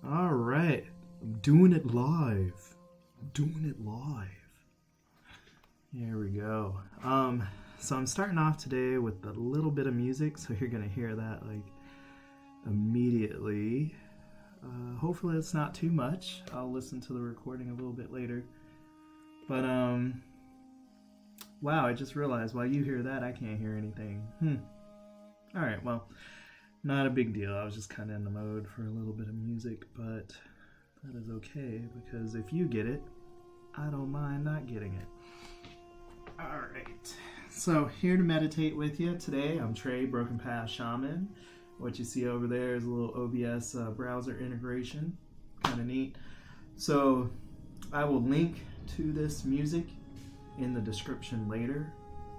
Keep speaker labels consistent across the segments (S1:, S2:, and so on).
S1: All right. I'm doing it live. I'm doing it live. Here we go. So I'm starting off today with a little bit of music, so you're gonna hear that like immediately. Hopefully it's not too much. I'll listen to the recording a little bit later. But wow, I just realized while you hear that, I can't hear anything. All right, well, not a big deal. I was just kind of in the mode for a little bit of music, but that is okay because if you get it, I don't mind not getting it. All right. So here to meditate with you today, I'm Trey, Broken Path Shaman. What you see over there is a little OBS browser integration. Kind of neat. So I will link to this music in the description later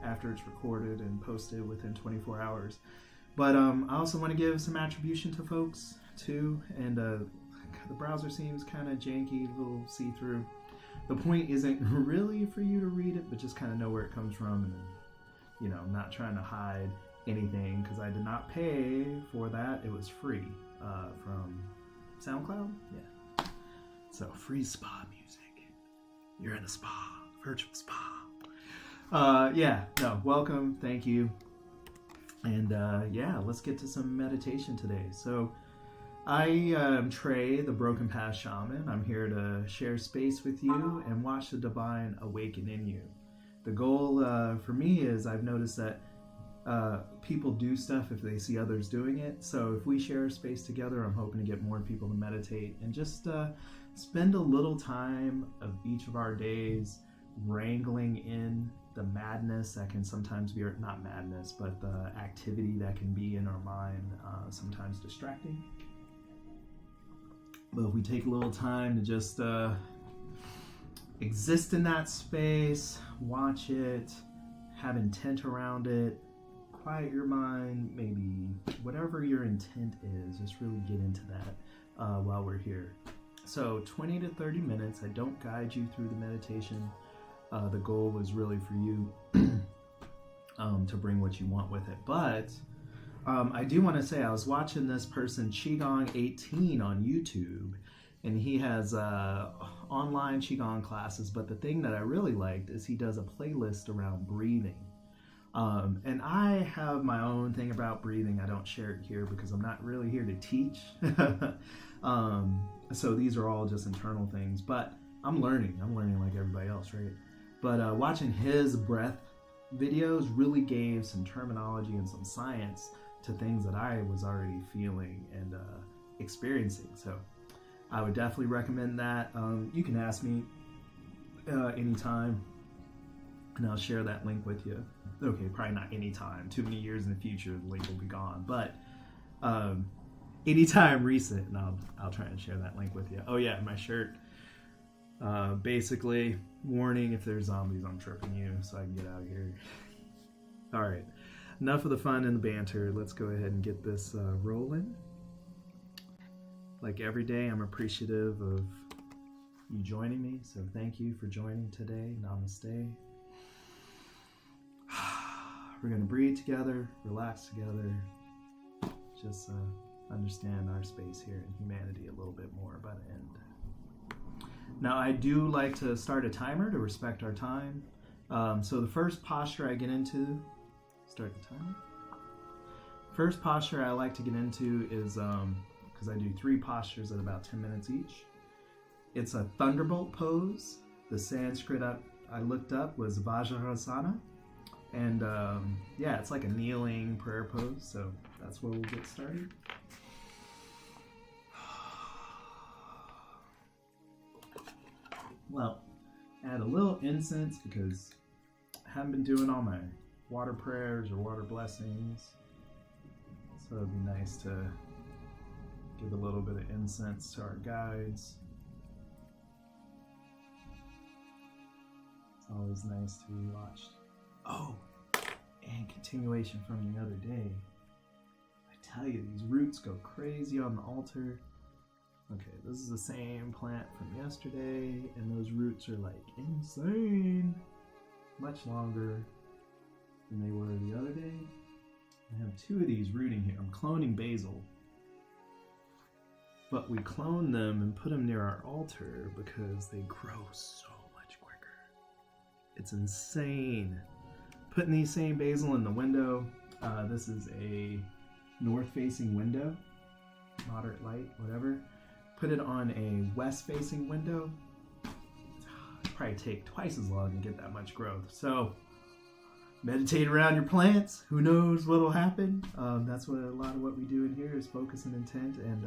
S1: after it's recorded and posted within 24 hours. But I also want to give some attribution to folks too. And the browser seems kind of janky, a little see-through. The point isn't really for you to read it, but just kind of know where it comes from. And, you know, not trying to hide anything because I did not pay for that. It was free from SoundCloud. Yeah. So free spa music. You're in a spa, virtual spa. Yeah, no, welcome. Thank you. And yeah, let's get to some meditation today. So I am Trey, the Broken Path Shaman. I'm here to share space with you and watch the divine awaken in you. The goal for me is I've noticed that people do stuff if they see others doing it. So if we share space together, I'm hoping to get more people to meditate and just spend a little time of each of our days wrangling in the madness that can sometimes be, or not madness, but the activity that can be in our mind, sometimes distracting. But if we take a little time to just exist in that space, watch it, have intent around it, quiet your mind, maybe whatever your intent is, just really get into that while we're here. So 20 to 30 minutes. I don't guide you through the meditation. The goal was really for you to bring what you want with it. But I do want to say I was watching this person, Qigong18 on YouTube, and he has online Qigong classes, but the thing that I really liked is he does a playlist around breathing. And I have my own thing about breathing. I don't share it here because I'm not really here to teach. So these are all just internal things, but I'm learning like everybody else, right? But watching his breath videos really gave some terminology and some science to things that I was already feeling and experiencing. So I would definitely recommend that. You can ask me anytime, and I'll share that link with you. Okay, probably not anytime. Too many years in the future, the link will be gone. But anytime recent, and I'll try and share that link with you. Oh yeah, my shirt. Basically, warning: if there's zombies, I'm tripping you, so I can get out of here. All right. Enough of the fun and the banter. Let's go ahead and get this rolling. Like every day, I'm appreciative of you joining me. So thank you for joining today. Namaste. We're going to breathe together, relax together. Just understand our space here in humanity a little bit more by the end. Now, I do like to start a timer to respect our time. So the first posture I get into... Start the timer. First posture I like to get into is, because I do 3 postures at about 10 minutes each. It's a thunderbolt pose. The Sanskrit I looked up was Vajrasana. And yeah, it's like a kneeling prayer pose. So that's where we'll get started. Well, add a little incense because I haven't been doing all my water prayers or water blessings, so it'd be nice to give a little bit of incense to our guides. It's always nice to be watched. Oh, and continuation from the other day, I tell you, these roots go crazy on the altar. Okay, this is the same plant from yesterday, and those roots are like insane, much longer than they were the other day. I have 2 of these rooting here. I'm cloning basil. but we clone them and put them near our altar because they grow so much quicker. It's insane. Putting these same basil in the window. This is a north-facing window, moderate light, whatever. Put it on a west-facing window. It'd probably take twice as long to get that much growth. So meditate around your plants. Who knows what'll happen? That's what a lot of what we do in here is focus and intent, and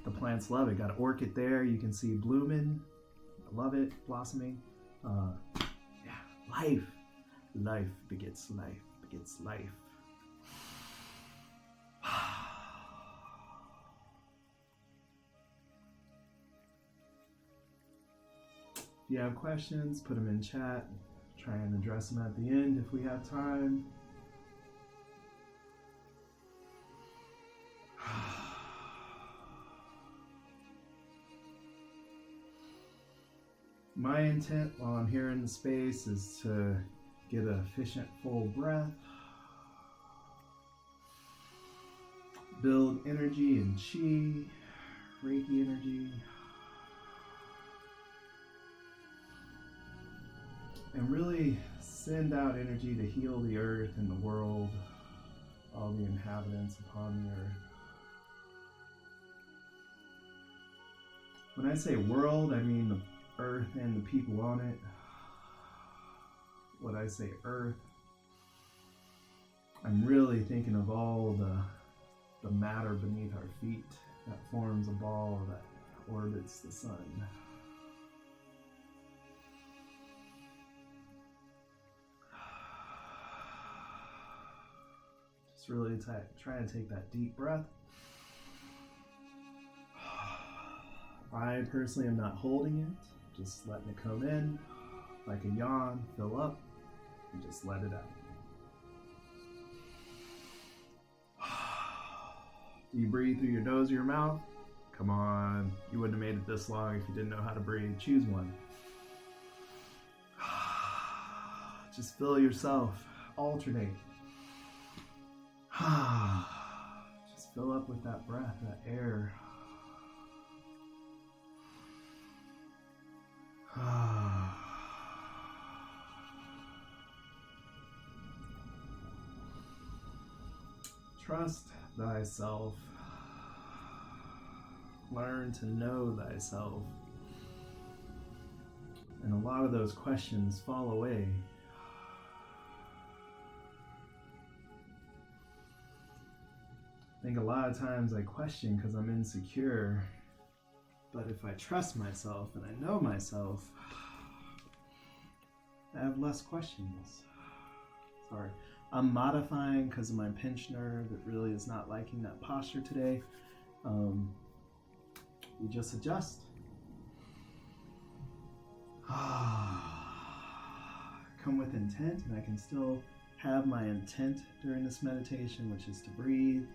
S1: the plants love it. Got an orchid there. You can see blooming. I love it, blossoming. Life. Life begets life begets life. If you have questions, put them in chat. Try and address them at the end if we have time. My intent while I'm here in the space is to get an efficient full breath, build energy and chi, Reiki energy, and really send out energy to heal the earth and the world, all the inhabitants upon the earth. When I say world, I mean the earth and the people on it. When I say earth, I'm really thinking of all the matter beneath our feet that forms a ball that orbits the sun. Just really try to take that deep breath. I personally am not holding it, just letting it come in like a yawn, fill up, and just let it out. Do you breathe through your nose or your mouth? Come on, you wouldn't have made it this long if you didn't know how to breathe. Choose one. Just feel yourself. Alternate. Just fill up with that breath, that air. Trust thyself. Learn to know thyself. And a lot of those questions fall away. I think a lot of times I question because I'm insecure. But if I trust myself and I know myself, I have less questions. Sorry. I'm modifying because of my pinched nerve. It really is not liking that posture today. We just adjust. Come with intent, and I can still have my intent during this meditation, which is to breathe.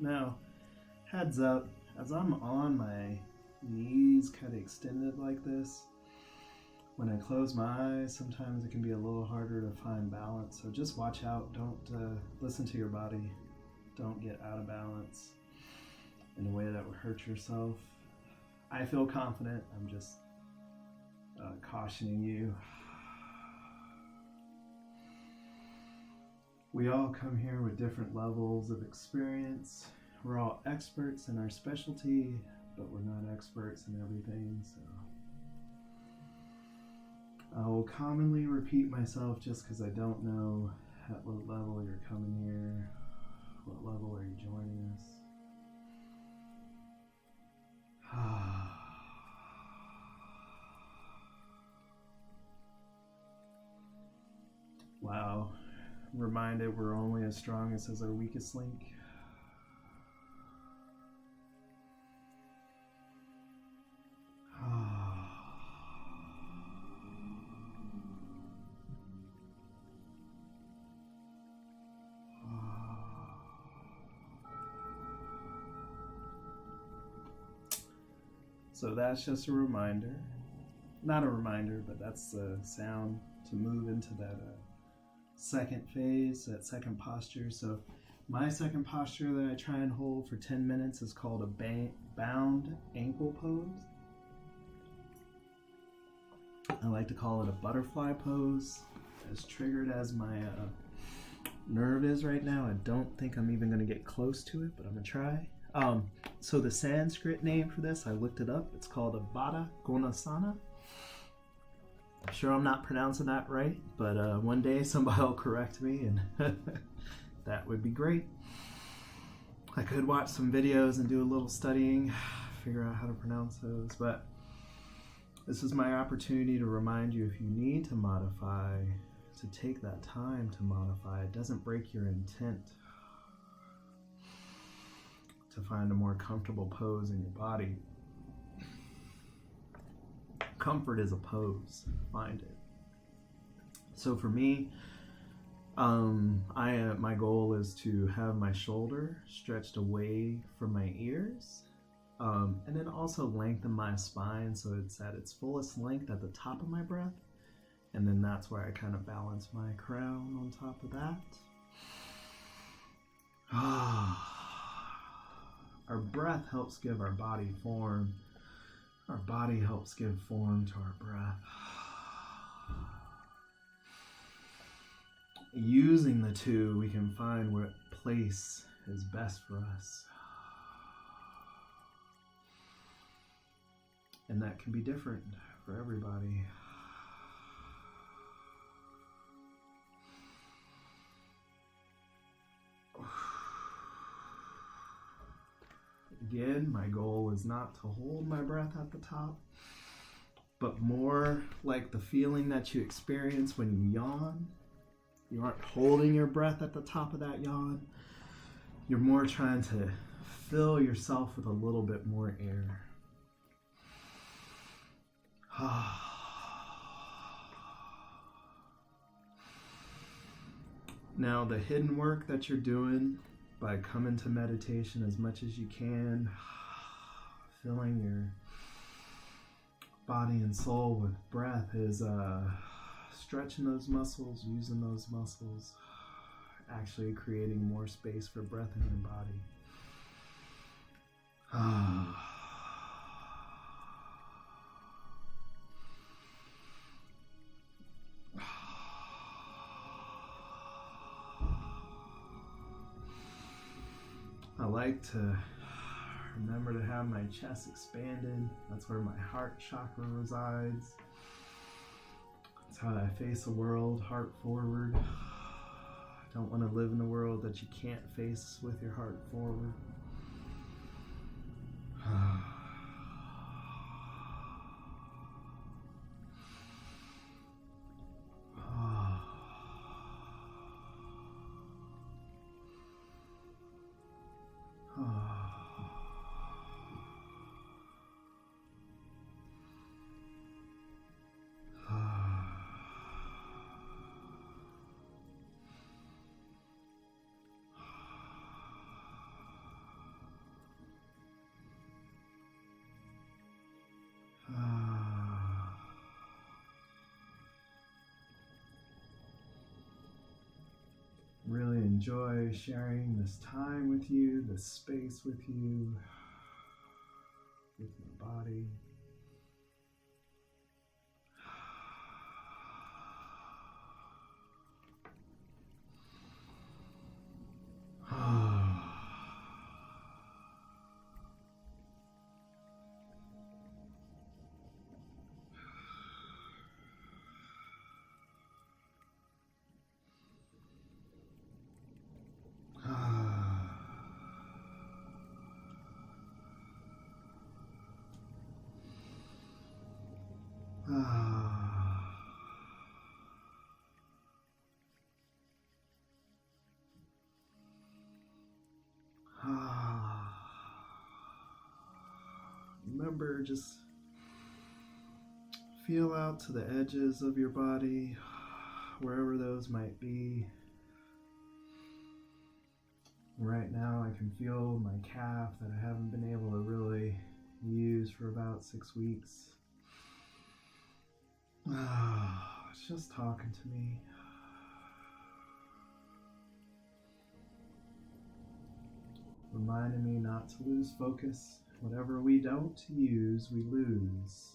S1: Now, heads up, as I'm on my knees kind of extended like this, when I close my eyes, sometimes it can be a little harder to find balance. So just watch out. Don't listen to your body. Don't get out of balance in a way that would hurt yourself. I feel confident. I'm just cautioning you. We all come here with different levels of experience. We're all experts in our specialty, but we're not experts in everything, so I will commonly repeat myself just because I don't know at what level you're coming here, what level are you joining us. Wow. Reminded we're only as strong as our weakest link. So that's just a reminder. Not a reminder, but that's the sound to move into that second phase, that second posture. So my second posture that I try and hold for 10 minutes is called a bound ankle pose. I like to call it a butterfly pose. As triggered as my nerve is right now, I don't think I'm even going to get close to it, but I'm going to try. So the Sanskrit name for this, I looked it up. It's called a Baddha Konasana. I'm sure I'm not pronouncing that right, but one day somebody will correct me, and that would be great. I could watch some videos and do a little studying, figure out how to pronounce those, but this is my opportunity to remind you, if you need to modify, to take that time to modify. It doesn't break your intent to find a more comfortable pose in your body. Comfort is a pose. Find it. So for me, my goal is to have my shoulder stretched away from my ears, and then also lengthen my spine so it's at its fullest length at the top of my breath, and then that's where I kind of balance my crown on top of that. Our breath helps give our body form. Our body helps give form to our breath. Using the two, we can find what place is best for us. And that can be different for everybody. Again, my goal is not to hold my breath at the top, but more like the feeling that you experience when you yawn. You aren't holding your breath at the top of that yawn. You're more trying to fill yourself with a little bit more air. Now, the hidden work that you're doing by coming to meditation as much as you can, filling your body and soul with breath, is stretching those muscles, using those muscles, actually creating more space for breath in your body. I like to remember to have my chest expanded. That's where my heart chakra resides. That's how I face the world, heart forward. I don't want to live in a world that you can't face with your heart forward. enjoy sharing this time with you, this space with you, with my body. Remember, just feel out to the edges of your body, wherever those might be. Right now I can feel my calf that I haven't been able to really use for about 6 weeks. It's just talking to me. Reminding me not to lose focus. Whatever we don't use, we lose.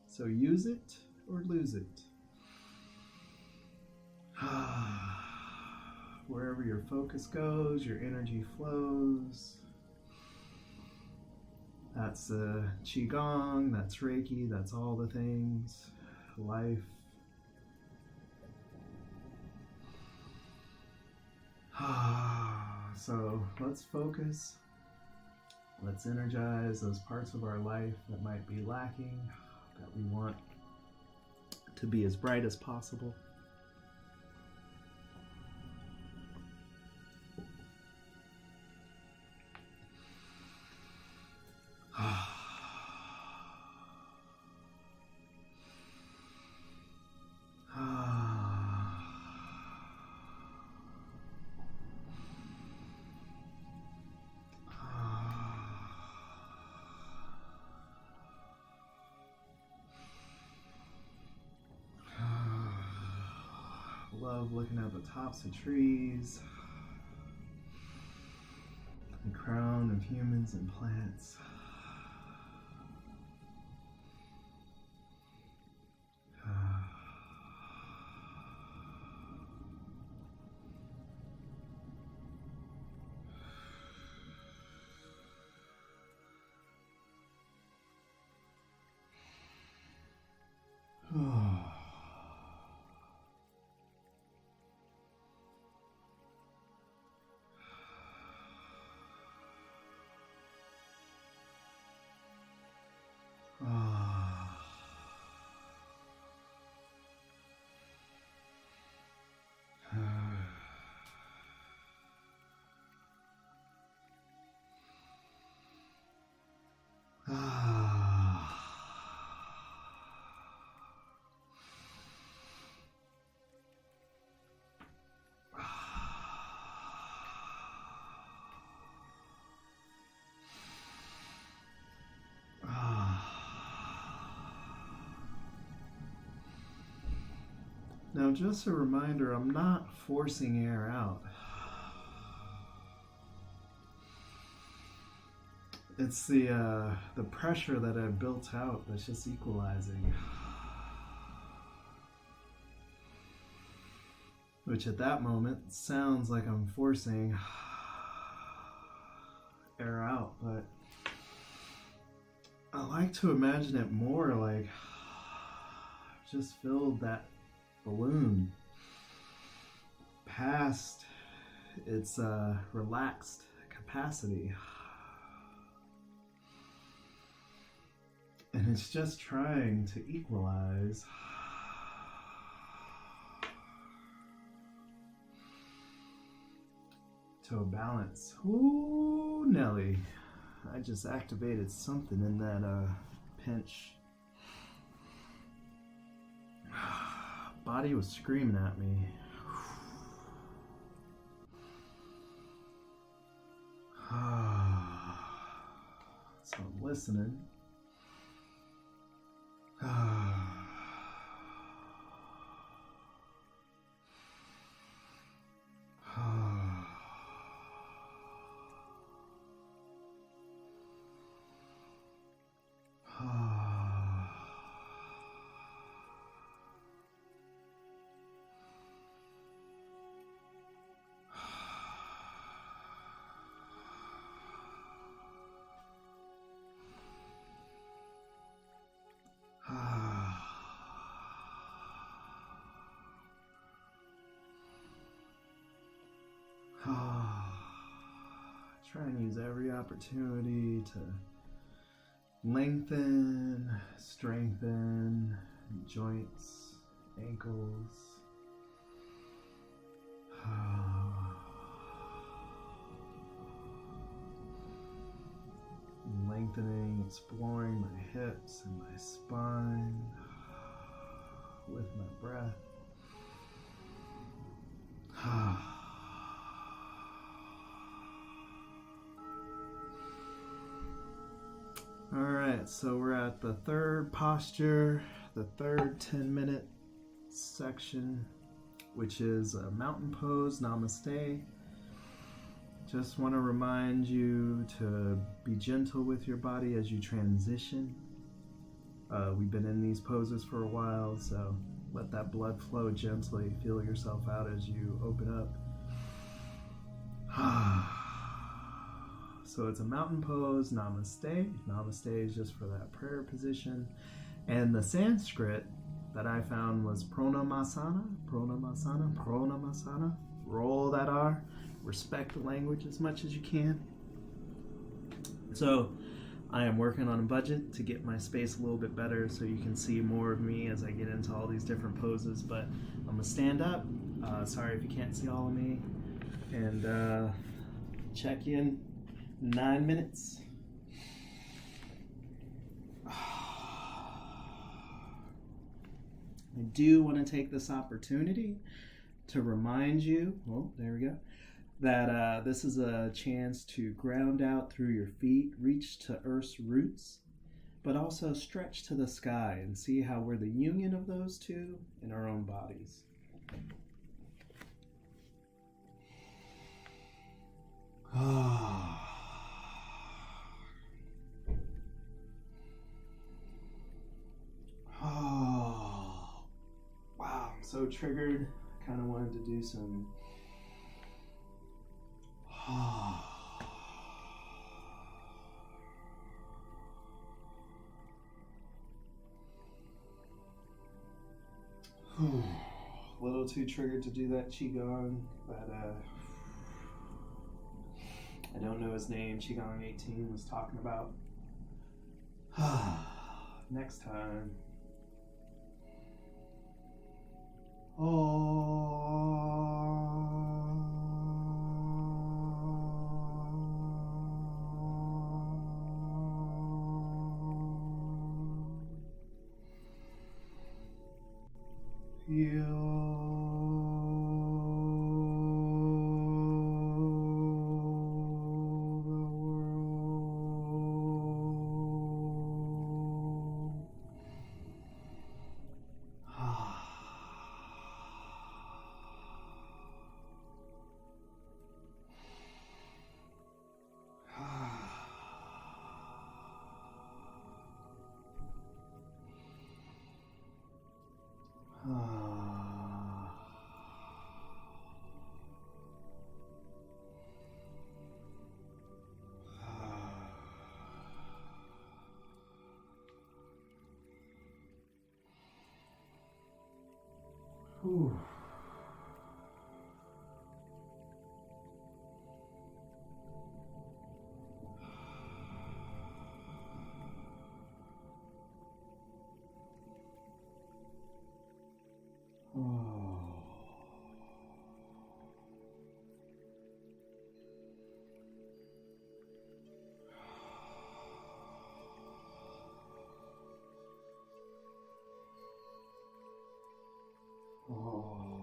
S1: So use it or lose it. Wherever your focus goes, your energy flows. That's Qigong, that's Reiki, that's all the things. Life. So let's focus. Let's energize those parts of our life that might be lacking, that we want to be as bright as possible. Love looking at the tops of trees, the crown of humans and plants. Now, just a reminder, I'm not forcing air out. It's the pressure that I've built out that's just equalizing. Which at that moment sounds like I'm forcing air out, but I like to imagine it more like I've just filled that balloon past its relaxed capacity, and it's just trying to equalize to a balance. Ooh, Nelly, I just activated something in that pinch. Body was screaming at me. So I'm listening. try and use every opportunity to lengthen, strengthen joints, ankles. Lengthening, exploring my hips and my spine with my breath. Alright, so we're at the third posture, the third 10-minute section, which is a mountain pose, namaste. Just want to remind you to be gentle with your body as you transition. We've been in these poses for a while, so let that blood flow gently. Feel yourself out as you open up. So it's a mountain pose, namaste. Namaste is just for that prayer position. And the Sanskrit that I found was pronamasana, pronamasana, pronamasana. Roll that R. Respect the language as much as you can. So I am working on a budget to get my space a little bit better so you can see more of me as I get into all these different poses. But I'm going to stand up. Sorry if you can't see all of me. And check in 9 minutes. I do want to take this opportunity to remind you, oh, there we go, that this is a chance to ground out through your feet, reach to Earth's roots, but also stretch to the sky and see how we're the union of those two in our own bodies. Wow, I'm so triggered. I kind of wanted to do some a little too triggered to do that Qigong, but I don't know his name. Qigong 18 was talking about. Next time. Whew. Oh.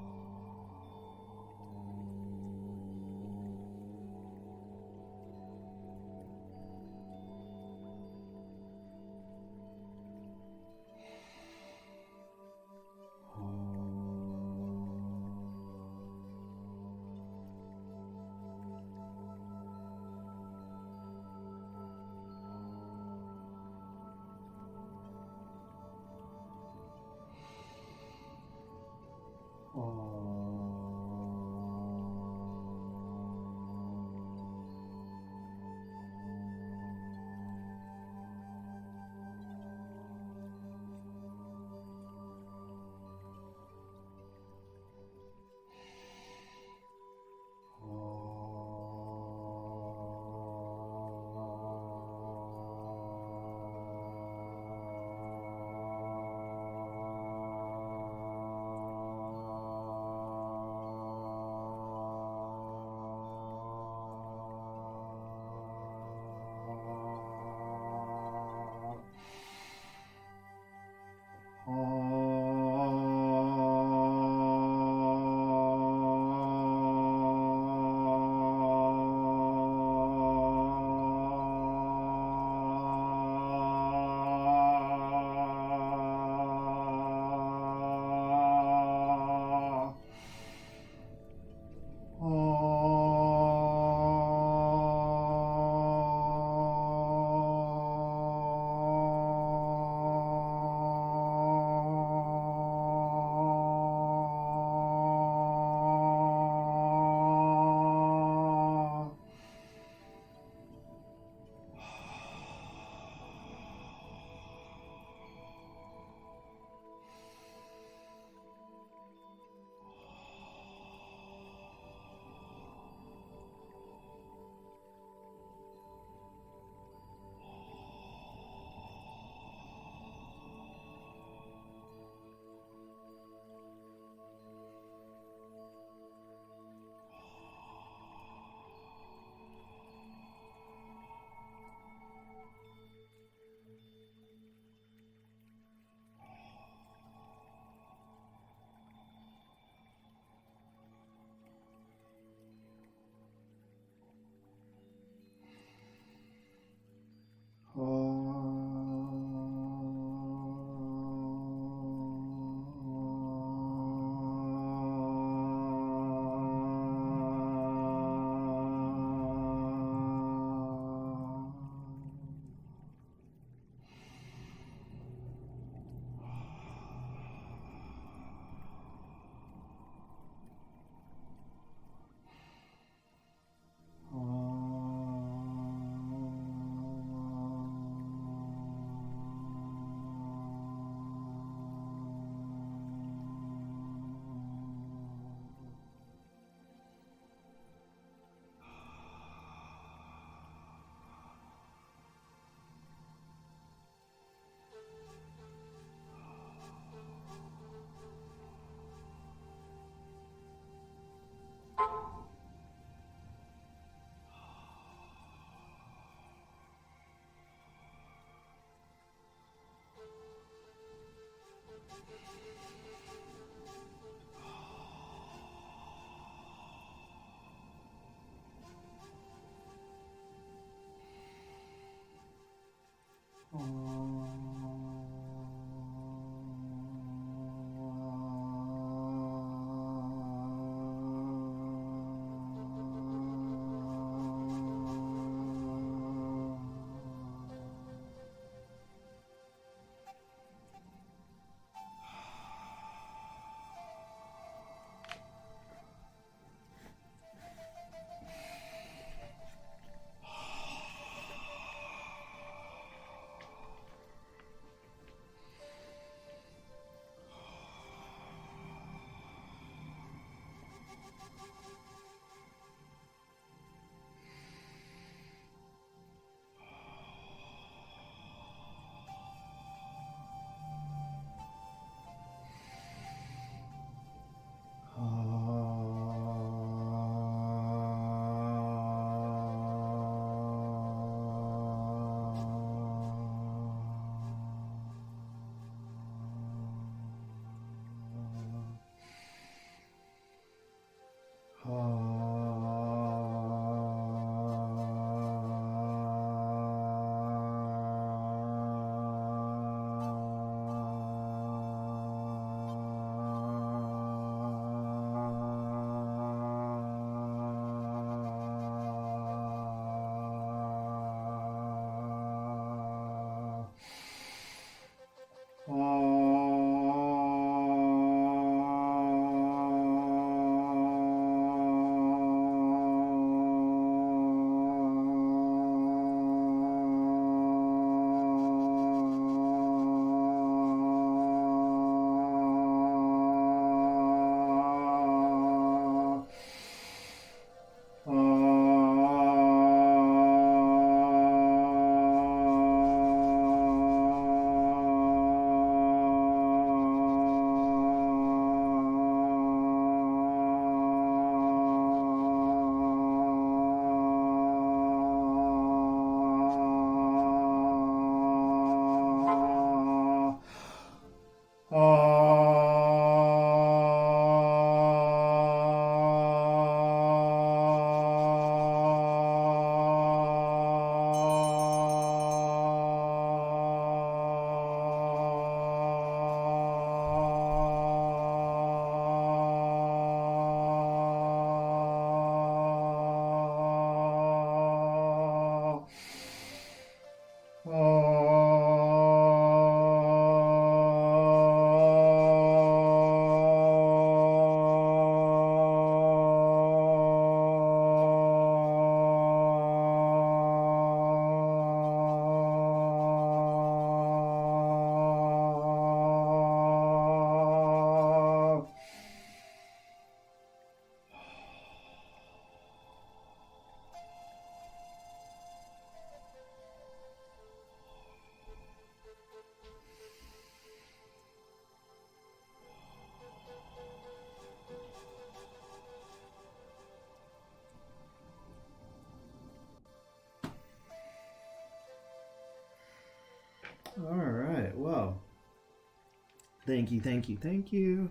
S1: Thank you, thank you, thank you.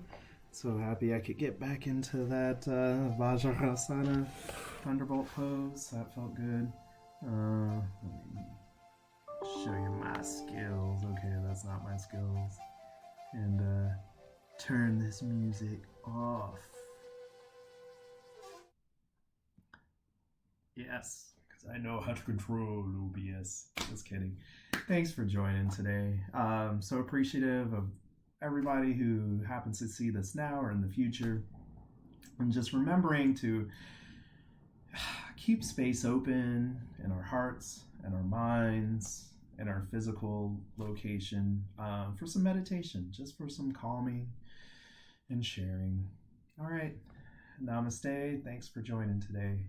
S1: So happy I could get back into that Vajrasana Thunderbolt pose. That felt good. Let me show you my skills. Okay, that's not my skills. And turn this music off. Yes, because I know how to control OBS. Just kidding. Thanks for joining today. So appreciative of everybody who happens to see this now or in the future. And just remembering to keep space open in our hearts and our minds and our physical location for some meditation, just for some calming and sharing. All right. Namaste. Thanks for joining today.